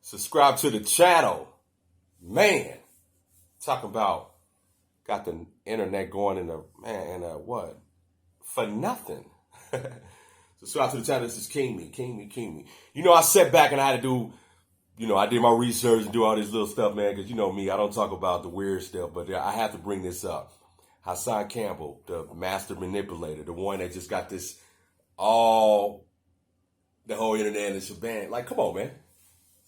Subscribe to the channel. Man, talking about got the internet going in what? For nothing. Subscribe to the channel. This is King Me. You know, I sat back and I had to do, I did my research and do all this little stuff, man, because you know me, I don't talk about the weird stuff, but I have to bring this up. Hassan Campbell, the master manipulator, the one that just got this the whole internet and shebang. Like, come on, man.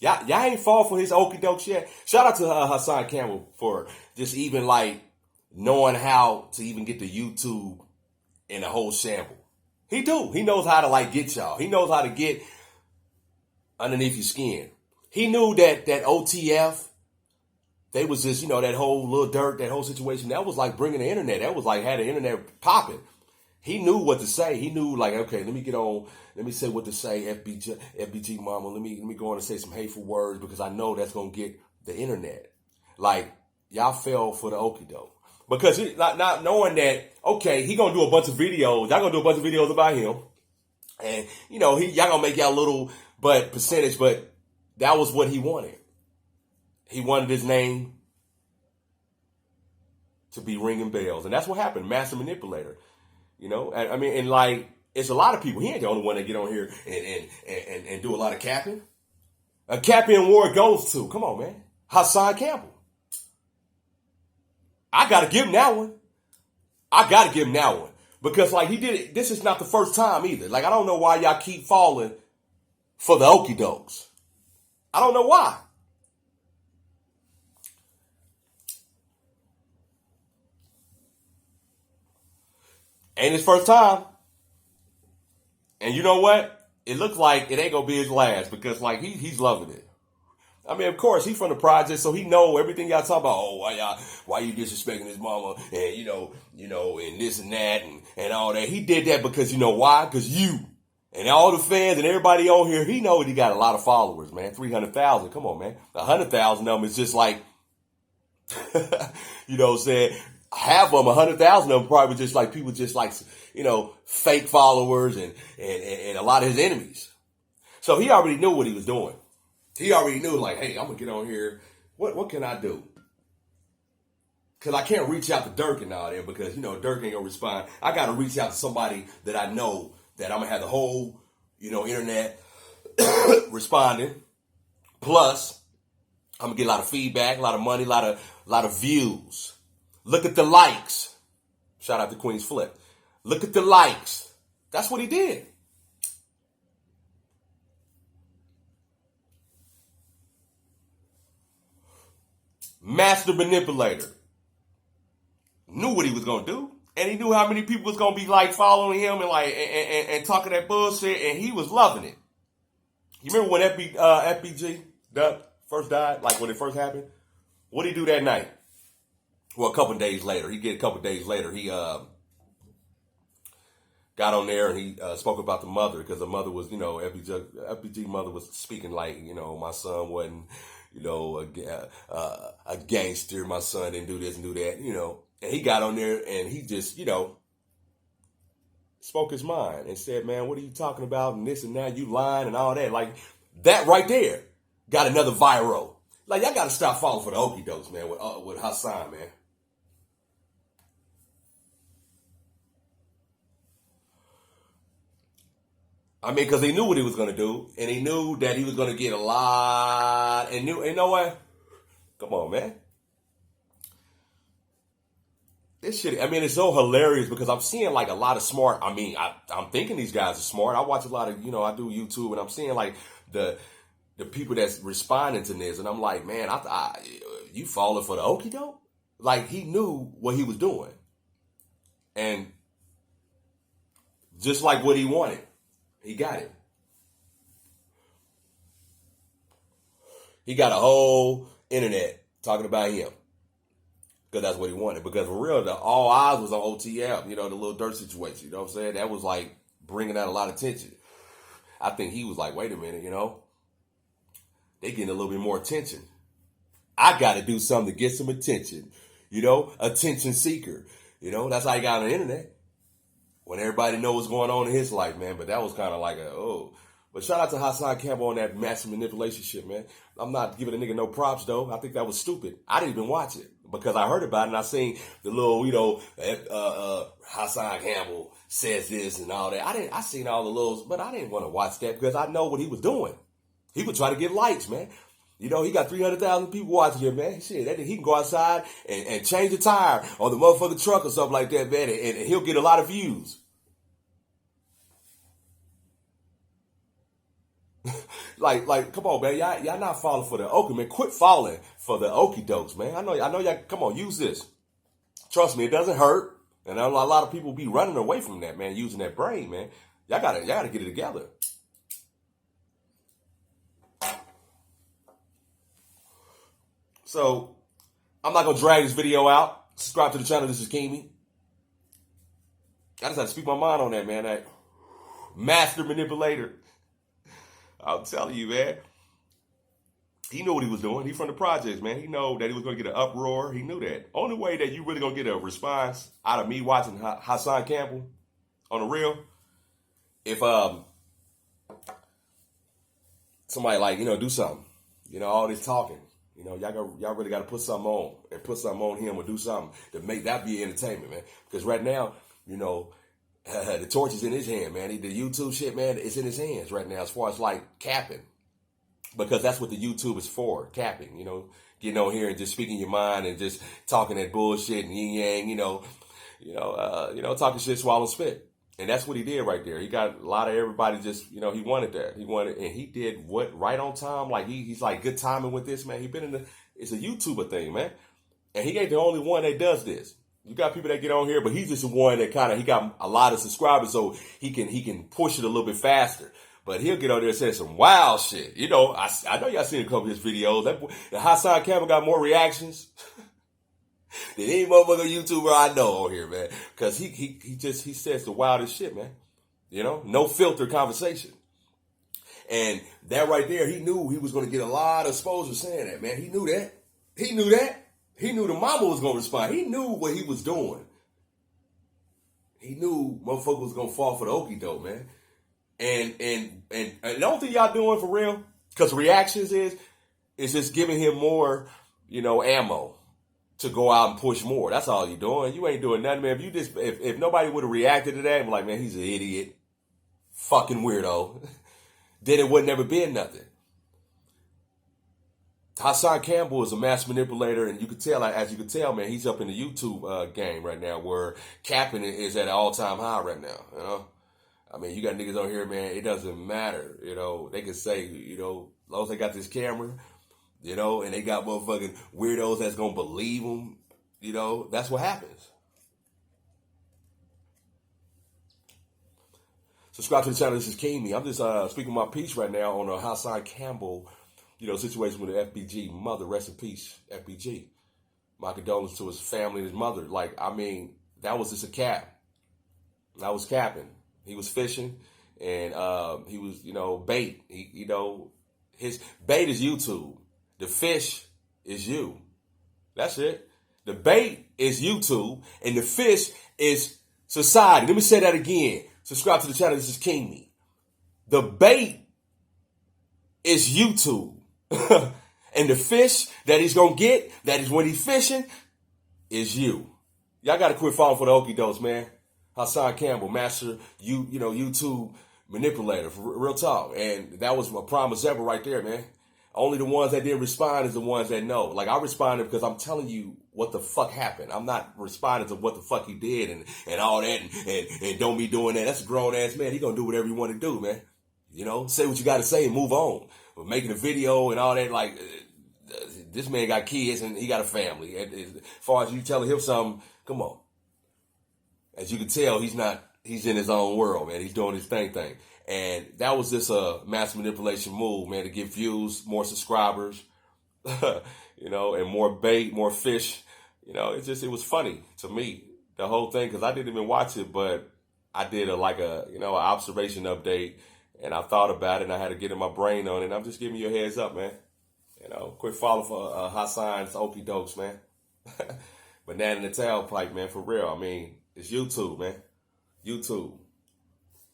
Y'all ain't fall for his okie doke shit. Shout out to Hassan Campbell for just even like knowing how to even get the YouTube in a whole shamble. He knows how to like get y'all. He knows how to get underneath your skin. He knew that OTF, they was just, that whole Lil Durk, that whole situation, that was like bringing the internet. That was like had the internet popping. He knew what to say. He knew like, okay, let me get on, let me say what to say, FBG mama, let me go on and say some hateful words because I know that's going to get the internet. Like, y'all fell for the okie doke. Because not knowing that, okay, he going to do a bunch of videos. Y'all going to do a bunch of videos about him. And, y'all going to make y'all little percentage, but that was what he wanted. He wanted his name to be ringing bells. And that's what happened. Master manipulator. I mean, and like, it's a lot of people. He ain't the only one that get on here and do a lot of capping. A capping war goes to, come on, man, Hassan Campbell. I got to give him that one. Because like he did it, this is not the first time either. Like, I don't know why y'all keep falling for the okie dokes. I don't know why. Ain't his first time. And you know what? It looks like it ain't going to be his last because like he's loving it. I mean, of course, he's from the project, so he know everything y'all talk about. Oh, why you disrespecting his mama and, and this and that and all that. He did that because, you know why? Because you and all the fans and everybody on here, he know he got a lot of followers, man. 300,000. Come on, man. 100,000 of them is just like, saying half of them, 100,000 of them probably just like people just like, fake followers and a lot of his enemies. So he already knew what he was doing. He already knew like, hey, I'm going to get on here. What can I do? Because I can't reach out to Durk and all that because, Durk ain't going to respond. I got to reach out to somebody that I know that I'm going to have the whole, internet responding. Plus, I'm going to get a lot of feedback, a lot of money, a lot of views. Look at the likes. Shout out to Queen's Flip. Look at the likes. That's what he did. Master manipulator. Knew what he was going to do. And he knew how many people was going to be like following him and like and talking that bullshit. And he was loving it. You remember when FBG Duck first died? Like when it first happened? What did he do that night? Well, a couple of days later. He got on there and he spoke about the mother because the mother was, FBG mother was speaking like, my son wasn't, a gangster. My son didn't do this and do that, And he got on there and he just, spoke his mind and said, man, what are you talking about? And this and that, you lying and all that. Like that right there got another viral. Like y'all got to stop falling for the okie dokes, man, with Hassan, man. I mean, because he knew what he was going to do, and he knew that he was going to get a lot, and you know what? Come on, man. This shit, I mean, it's so hilarious because I'm seeing like a lot of smart, I'm thinking these guys are smart. I watch a lot of, I do YouTube, and I'm seeing like the people that's responding to this, and I'm like, man, you falling for the okie doke? Like, he knew what he was doing. And just like what he wanted. He got it. He got a whole internet talking about him. Because that's what he wanted. Because for real, all eyes was on OTF, the Lil Durk situation. You know what I'm saying? That was like bringing out a lot of attention. I think he was like, wait a minute, they getting a little bit more attention. I got to do something to get some attention. Attention seeker. That's how he got on the internet. When everybody knows what's going on in his life, man. But that was kind of like but But shout out to Hassan Campbell on that massive manipulation shit, man. I'm not giving a nigga no props, though. I think that was stupid. I didn't even watch it because I heard about it and I seen the little, Hassan Campbell says this and all that. I seen all the little, but I didn't want to watch that because I know what he was doing. He was trying to get likes, man. You know, he got 300,000 people watching him, man. Shit, he can go outside and change a tire on the motherfucking truck or something like that, man, and he'll get a lot of views. like, come on, man. Y'all not falling for the okie, man. Quit falling for the okie dokes, man. I know y'all, come on, use this. Trust me, it doesn't hurt. And a lot of people be running away from that, man, using that brain, man. Y'all gotta get it together. So, I'm not going to drag this video out. Subscribe to the channel. This is Kimi. I just had to speak my mind on that, man. That master manipulator. I'm telling you, man. He knew what he was doing. He from the projects, man. He know that he was going to get an uproar. He knew that. Only way that you really going to get a response out of me watching Hassan Campbell on the real, if somebody do something. All this talking. Y'all really got to put something on and put something on him or do something to make that be entertainment, man. Because right now, the torch is in his hand, man. The YouTube shit, man, it's in his hands right now as far as like capping. Because that's what the YouTube is for, capping, getting on here and just speaking your mind and just talking that bullshit and yin yang, talking shit, swallow spit. And that's what he did right there. He got a lot of everybody just, he wanted that. And he did what right on time. Like he's like good timing with this, man. It's a YouTuber thing, man. And he ain't the only one that does this. You got people that get on here, but he's just the one that he got a lot of subscribers, so he can push it a little bit faster. But he'll get on there and say some wild shit. I know y'all seen a couple of his videos. The Hassan Campbell got more reactions than any motherfucker YouTuber I know on here, man. Because he says the wildest shit, man. No filter conversation. And that right there, he knew he was going to get a lot of exposure saying that, man. He knew that. He knew that. He knew the mama was going to respond. He knew what he was doing. He knew motherfucker was going to fall for the okie doke, man. And the only thing y'all doing for real, because reactions is just giving him more, ammo to go out and push more. That's all you're doing. You ain't doing nothing, man. If nobody would have reacted to that and be like, man, he's an idiot, fucking weirdo, then it would never been nothing. Hassan Campbell is a mass manipulator, and as you can tell, man, he's up in the YouTube game right now, where capping is at an all-time high right now. I mean, you got niggas on here, man. It doesn't matter. They can say, as long as they got this camera, and they got motherfucking weirdos that's gonna believe them, that's what happens. Subscribe to the channel. This is Kimi. I'm just speaking my piece right now on a Hassan Campbell, situation with the FBG mother. Rest in peace, FBG. My condolences to his family and his mother. That was just a cap. I was capping. He was fishing, and he was, bait. His bait is YouTube. The fish is you. That's it. The bait is YouTube, and the fish is society. Let me say that again. Subscribe to the channel. This is Kimi. The bait is YouTube. And the fish that he's going to get, that is when he's fishing, is you. Y'all got to quit falling for the okie dokes, man. Hassan Campbell, master, YouTube manipulator, for real talk. And that was my prime example right there, man. Only the ones that didn't respond is the ones that know. Like, I responded because I'm telling you what the fuck happened. I'm not responding to what the fuck he did and all that and don't be doing that. That's a grown-ass man. He gonna do whatever you want to do, man. Say what you got to say and move on. But making a video and all that, this man got kids and he got a family. And as far as you telling him something, come on. As you can tell, he's in his own world, man. He's doing his thing. And that was just a mass manipulation move, man, to get views, more subscribers, and more bait, more fish. It was funny to me, the whole thing, because I didn't even watch it, but I did an observation update, and I thought about it, and I had to get in my brain on it. And I'm just giving you a heads up, man. Quit falling for Hassan's okie dokes, man. Banana in the tailpipe, man, for real. It's YouTube, man. YouTube.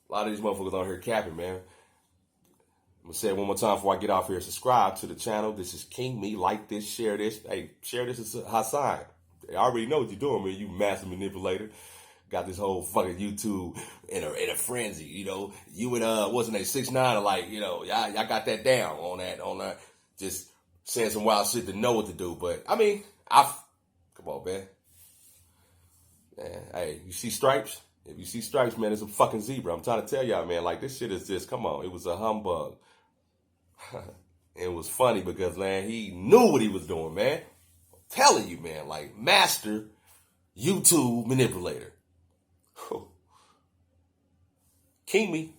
A lot of these motherfuckers on here capping, man. I'm gonna say it one more time before I get off here. Subscribe to the channel. This is King Me. Like this, share this. Hey, share this is Hassan. I already know what you're doing, man. You master manipulator. Got this whole fucking YouTube in a frenzy, you know. You and wasn't a 6ix9ine, like, you know, y'all got that down on that. Just saying some wild shit to know what to do. But I mean, come on, man. Man, hey, you see stripes? If you see stripes, man, it's a fucking zebra. I'm trying to tell y'all, man, like this shit is just, come on, it was a humbug. It was funny because, man, he knew what he was doing, man. I'm telling you, man, like master YouTube manipulator. King Me.